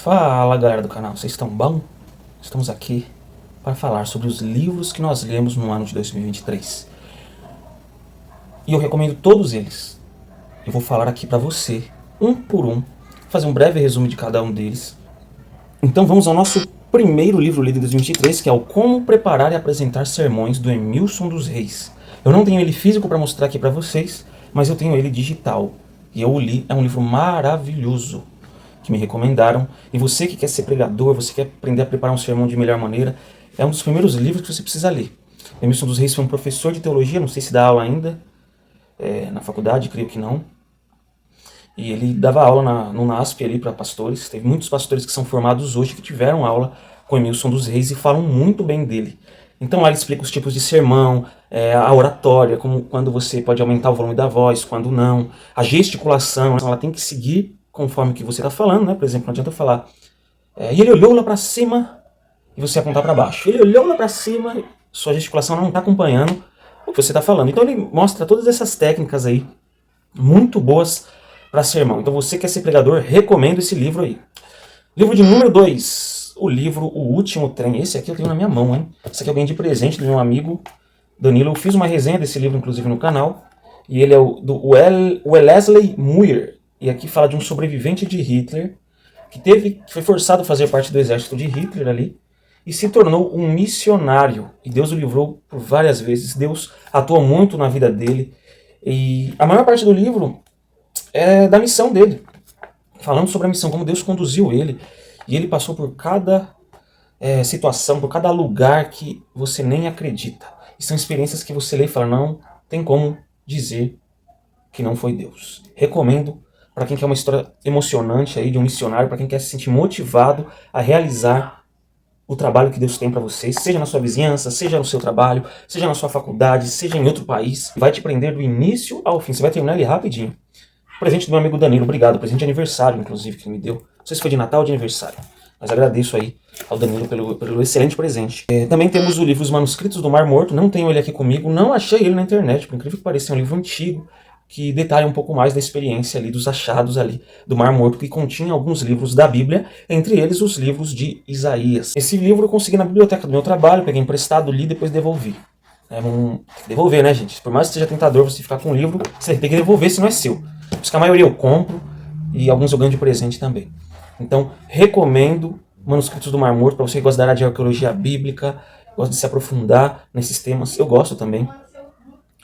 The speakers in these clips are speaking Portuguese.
Fala galera do canal, vocês estão bom? Estamos aqui para falar sobre os livros que nós lemos no ano de 2023. E eu recomendo todos eles. Eu vou falar aqui para você, um por um, fazer um breve resumo de cada um deles. Então vamos ao nosso primeiro livro lido em 2023, que é o Como Preparar e Apresentar Sermões, do Emilson dos Reis. Eu não tenho ele físico para mostrar aqui para vocês, mas eu tenho ele digital. E eu o li, é um livro maravilhoso, que me recomendaram. E você que quer ser pregador, você quer aprender a preparar um sermão de melhor maneira, é um dos primeiros livros que você precisa ler. Emilson dos Reis foi um professor de teologia, não sei se dá aula ainda, na faculdade, creio que não. E ele dava aula no NASP ali para pastores. Teve muitos pastores que são formados hoje que tiveram aula com Emilson dos Reis e falam muito bem dele. Então lá ele explica os tipos de sermão, a oratória, como quando você pode aumentar o volume da voz, quando não, a gesticulação, ela tem que seguir conforme que você está falando, né? Por exemplo, não adianta eu falar, e ele olhou lá para cima e você apontar para baixo. Ele olhou lá para cima, sua gesticulação não está acompanhando o que você está falando. Então ele mostra todas essas técnicas aí, muito boas para sermão. Então você quer ser pregador, recomendo esse livro aí. Livro de número 2, o livro O Último Trem. Esse aqui eu tenho na minha mão, hein? Esse aqui eu ganhei de presente do meu amigo Danilo. Eu fiz uma resenha desse livro, inclusive, no canal. E ele é do Wellesley Muir. E aqui fala de um sobrevivente de Hitler, que foi forçado a fazer parte do exército de Hitler ali, e se tornou um missionário. E Deus o livrou por várias vezes. Deus atuou muito na vida dele. E a maior parte do livro é da missão dele, falando sobre a missão, como Deus conduziu ele. E ele passou por cada situação, por cada lugar que você nem acredita. E são experiências que você lê e fala, não tem como dizer que não foi Deus. Recomendo para quem quer uma história emocionante aí de um missionário, para quem quer se sentir motivado a realizar o trabalho que Deus tem para você, seja na sua vizinhança, seja no seu trabalho, seja na sua faculdade, seja em outro país. Vai te prender do início ao fim, você vai terminar ele rapidinho. Presente do meu amigo Danilo, obrigado. Presente de aniversário, inclusive, que ele me deu. Não sei se foi de Natal ou de aniversário, mas agradeço aí ao Danilo pelo excelente presente. Também temos o livro Os Manuscritos do Mar Morto. Não tenho ele aqui comigo, não achei ele na internet, por incrível que pareça, é um livro antigo, que detalha um pouco mais da experiência ali, dos achados ali do Mar Morto, que continha alguns livros da Bíblia, entre eles os livros de Isaías. Esse livro eu consegui na biblioteca do meu trabalho, peguei emprestado, li e depois devolvi. Devolver, né, gente? Por mais que seja tentador você ficar com um livro, você tem que devolver se não é seu. Por isso que a maioria eu compro e alguns eu ganho de presente também. Então, recomendo Manuscritos do Mar Morto para você que gosta da área de arqueologia bíblica, gosta de se aprofundar nesses temas. Eu gosto também.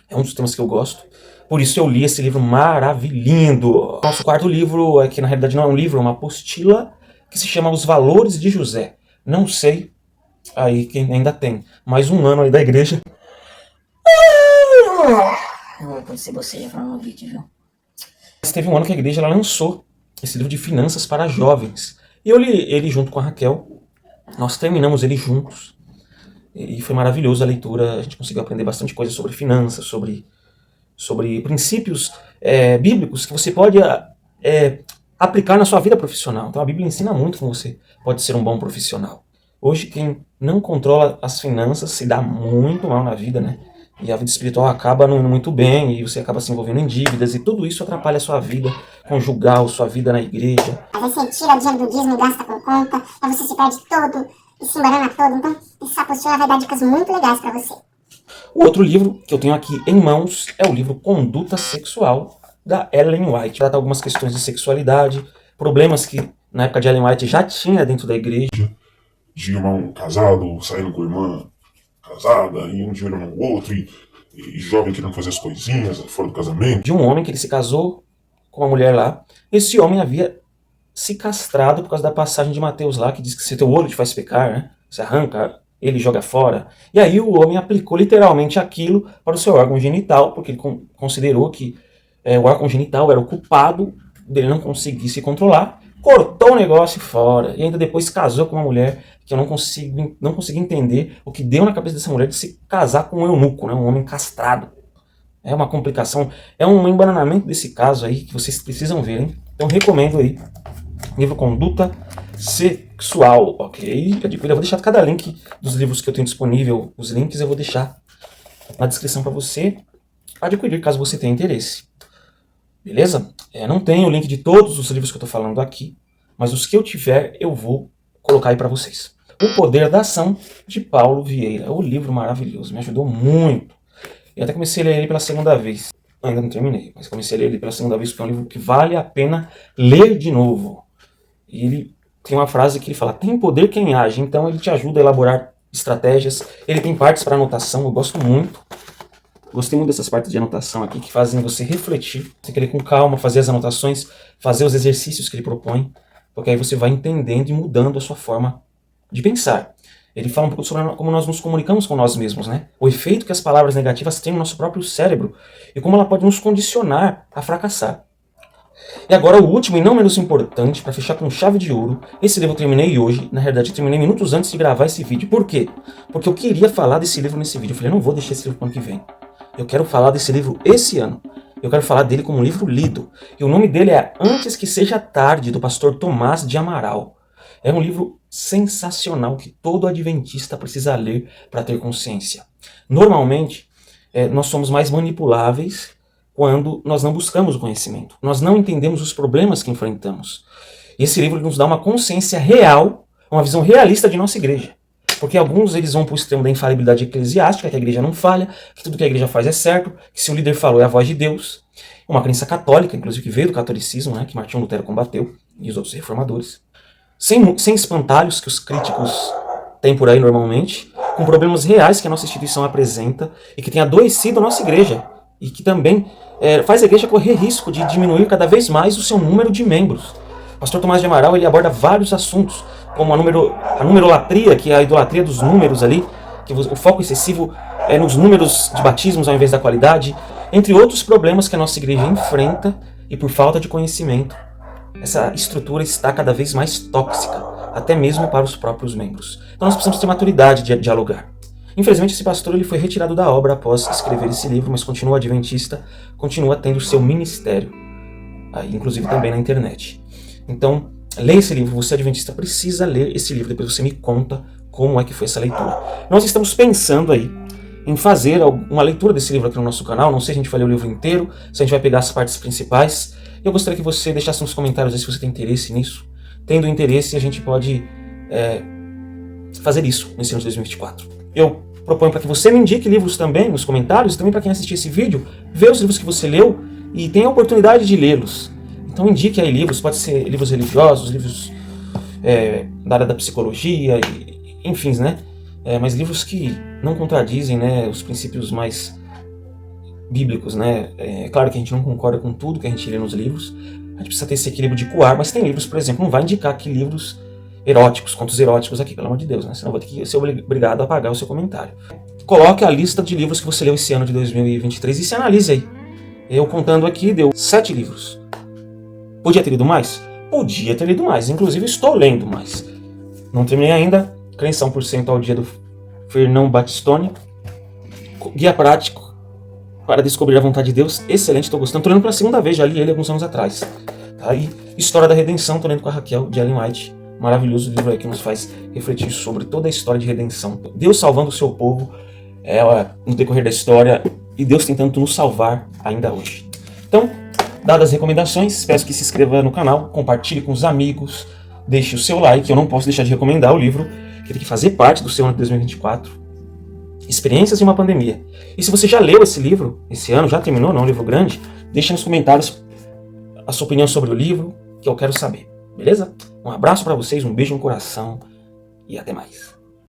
É um dos temas que eu gosto. Por isso eu li esse livro maravilhoso. Nosso quarto livro, que na realidade não é um livro, é uma apostila, que se chama Os Valores de José. Não sei aí quem ainda tem mais um ano aí da igreja. Quando você já falou no vídeo, viu? Mas teve um ano que a igreja ela lançou esse livro de finanças para jovens. E eu li ele junto com a Raquel. Nós terminamos ele juntos. E foi maravilhoso a leitura. A gente conseguiu aprender bastante coisa sobre finanças, sobre princípios bíblicos que você pode aplicar na sua vida profissional. Então a Bíblia ensina muito como você pode ser um bom profissional. Hoje quem não controla as finanças se dá muito mal na vida, né? E a vida espiritual acaba não indo muito bem, e você acaba se envolvendo em dívidas, e tudo isso atrapalha a sua vida conjugal, sua vida na igreja. Às vezes você tira o dinheiro do dízimo e gasta com conta, aí você se perde todo e se embarana todo. Então, essa apostila vai dar dicas muito legais pra você. O outro livro que eu tenho aqui em mãos é o livro Conduta Sexual, da Ellen White. Trata algumas questões de sexualidade, problemas que na época de Ellen White já tinha dentro da igreja. De irmão casado saindo com irmã casada, e um de olho no outro, e jovem querendo fazer as coisinhas fora do casamento. De um homem que ele se casou com uma mulher lá. Esse homem havia se castrado por causa da passagem de Mateus lá, que diz que se teu olho te faz pecar, né? Você arranca, ele joga fora. E aí o homem aplicou literalmente aquilo para o seu órgão genital, porque ele considerou que o órgão genital era o culpado dele não conseguir se controlar. Cortou o negócio fora. E ainda depois casou com uma mulher que eu não consegui entender o que deu na cabeça dessa mulher de se casar com um eunuco, né? Um homem castrado. É uma complicação, é um embananamento desse caso aí que vocês precisam ver, hein? Então recomendo aí, livro Conduta Sexual, ok? Eu vou deixar cada link dos livros que eu tenho disponível, os links eu vou deixar na descrição para você adquirir, caso você tenha interesse. Beleza? Não tem o link de todos os livros que eu estou falando aqui, mas os que eu tiver eu vou colocar aí para vocês. O Poder da Ação, de Paulo Vieira. O livro maravilhoso, me ajudou muito. Eu até comecei a ler ele pela segunda vez. Ainda não terminei, mas comecei a ler ele pela segunda vez porque é um livro que vale a pena ler de novo. E ele tem uma frase que ele fala: tem poder quem age. Então ele te ajuda a elaborar estratégias. Ele tem partes para anotação, eu gosto muito. Gostei muito dessas partes de anotação aqui que fazem você refletir. Você tem que ler com calma, fazer as anotações, fazer os exercícios que ele propõe, porque aí você vai entendendo e mudando a sua forma de pensar. Ele fala um pouco sobre como nós nos comunicamos com nós mesmos, né? O efeito que as palavras negativas têm no nosso próprio cérebro e como ela pode nos condicionar a fracassar. E agora o último e não menos importante, para fechar com chave de ouro, esse livro eu terminei hoje, na verdade eu terminei minutos antes de gravar esse vídeo. Por quê? Porque eu queria falar desse livro nesse vídeo. Eu falei, eu não vou deixar esse livro para o ano que vem. Eu quero falar desse livro esse ano. Eu quero falar dele como um livro lido. E o nome dele é Antes que Seja Tarde, do pastor Tomás de Amaral. É um livro sensacional que todo adventista precisa ler para ter consciência. Normalmente, nós somos mais manipuláveis quando nós não buscamos o conhecimento. Nós não entendemos os problemas que enfrentamos. E esse livro nos dá uma consciência real, uma visão realista de nossa igreja. Porque alguns eles vão para o extremo da infalibilidade eclesiástica, que a igreja não falha, que tudo que a igreja faz é certo, que se o líder falou é a voz de Deus. Uma crença católica, inclusive, que veio do catolicismo, né, que Martinho Lutero combateu, e os outros reformadores. Sem espantalhos que os críticos têm por aí normalmente, com problemas reais que a nossa instituição apresenta e que tem adoecido a nossa igreja. E que também faz a igreja correr risco de diminuir cada vez mais o seu número de membros. O pastor Tomás de Amaral ele aborda vários assuntos, como a numerolatria, que é a idolatria dos números ali, que o foco excessivo é nos números de batismos ao invés da qualidade, entre outros problemas que a nossa igreja enfrenta e por falta de conhecimento. Essa estrutura está cada vez mais tóxica, até mesmo para os próprios membros. Então nós precisamos ter maturidade de dialogar. Infelizmente esse pastor ele foi retirado da obra após escrever esse livro, mas continua adventista, continua tendo seu ministério, inclusive também na internet. Então, leia esse livro, você adventista precisa ler esse livro, depois você me conta como é que foi essa leitura. Nós estamos pensando aí em fazer uma leitura desse livro aqui no nosso canal, não sei se a gente vai ler o livro inteiro, se a gente vai pegar as partes principais. Eu gostaria que você deixasse nos comentários aí se você tem interesse nisso. Tendo interesse, a gente pode fazer isso nesse ano de 2024. Eu proponho para que você me indique livros também nos comentários, e também para quem assistir esse vídeo, ver os livros que você leu e tenha a oportunidade de lê-los. Então indique aí livros, pode ser livros religiosos, livros da área da psicologia, enfim, né? Mas livros que não contradizem, né, os princípios mais bíblicos, né? É claro que a gente não concorda com tudo que a gente lê nos livros, a gente precisa ter esse equilíbrio de coar, mas tem livros, por exemplo, não vai indicar aqui livros eróticos, contos eróticos aqui, pelo amor de Deus, né? Senão eu vou ter que ser obrigado a apagar o seu comentário. Coloque a lista de livros que você leu esse ano de 2023 e se analise aí. Eu contando aqui, deu 7 livros. Podia ter lido mais? Podia ter lido mais, inclusive estou lendo mais. Não terminei ainda, Crença 1% ao dia do Fernão Battistoni. Guia prático para descobrir a vontade de Deus, excelente, estou gostando. Estou lendo pela segunda vez, já li ele alguns anos atrás. Tá? E História da Redenção, estou lendo com a Raquel, de Ellen White. Maravilhoso livro aí que nos faz refletir sobre toda a história de redenção. Deus salvando o seu povo no decorrer da história e Deus tentando nos salvar ainda hoje. Então, dadas as recomendações, peço que se inscreva no canal, compartilhe com os amigos, deixe o seu like. Eu não posso deixar de recomendar o livro que tem que fazer parte do seu ano de 2024. Experiências de uma Pandemia. E se você já leu esse livro, esse ano, já terminou, não é um livro grande, deixe nos comentários a sua opinião sobre o livro, que eu quero saber. Beleza? Um abraço para vocês, um beijo no coração e até mais.